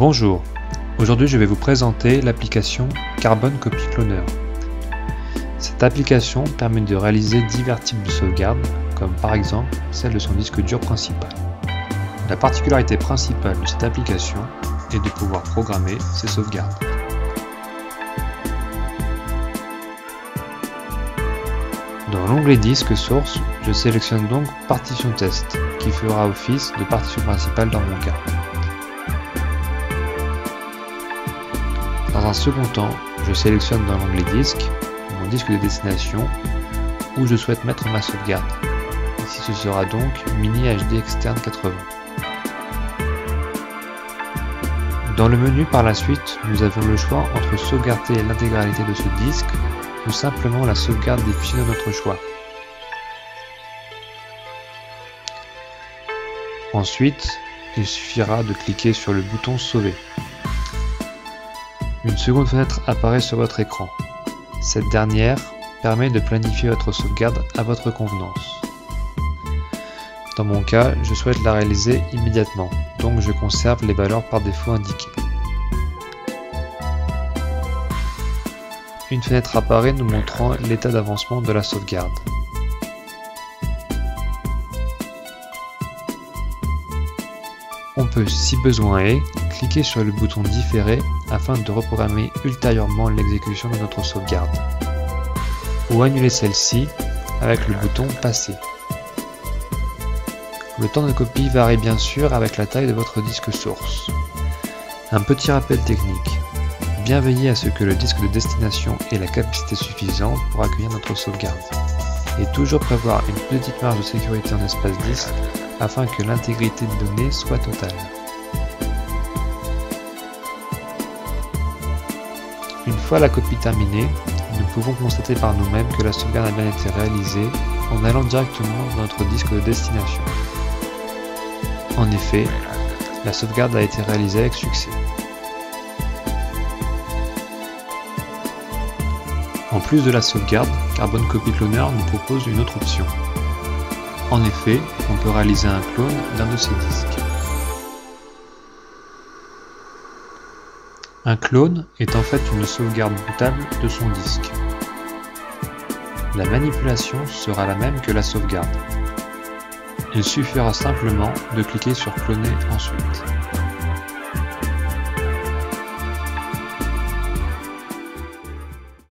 Bonjour, aujourd'hui je vais vous présenter l'application Carbon Copy Cloner. Cette application permet de réaliser divers types de sauvegardes, comme par exemple celle de son disque dur principal. La particularité principale de cette application est de pouvoir programmer ses sauvegardes. Dans l'onglet Disque Source, je sélectionne donc Partition Test, qui fera office de partition principale dans mon cas. Dans un second temps, je sélectionne dans l'onglet Disque mon disque de destination où je souhaite mettre ma sauvegarde. Ici ce sera donc Mini HD Externe 80. Dans le menu par la suite, nous avons le choix entre sauvegarder l'intégralité de ce disque ou simplement la sauvegarde des fichiers de notre choix. Ensuite, il suffira de cliquer sur le bouton Sauver. Une seconde fenêtre apparaît sur votre écran. Cette dernière permet de planifier votre sauvegarde à votre convenance. Dans mon cas, je souhaite la réaliser immédiatement, donc je conserve les valeurs par défaut indiquées. Une fenêtre apparaît nous montrant l'état d'avancement de la sauvegarde. On peut, si besoin est, cliquer sur le bouton Différer afin de reprogrammer ultérieurement l'exécution de notre sauvegarde, ou annuler celle-ci avec le bouton Passer. Le temps de copie varie bien sûr avec la taille de votre disque source. Un petit rappel technique. Bien veiller à ce que le disque de destination ait la capacité suffisante pour accueillir notre sauvegarde, et toujours prévoir une petite marge de sécurité en espace disque afin que l'intégrité des données soit totale. Une fois la copie terminée, nous pouvons constater par nous-mêmes que la sauvegarde a bien été réalisée en allant directement dans notre disque de destination. En effet, la sauvegarde a été réalisée avec succès. En plus de la sauvegarde, Carbon Copy Cloner nous propose une autre option. En effet, on peut réaliser un clone d'un de ces disques. Un clone est en fait une sauvegarde bootable de son disque. La manipulation sera la même que la sauvegarde. Il suffira simplement de cliquer sur Cloner ensuite.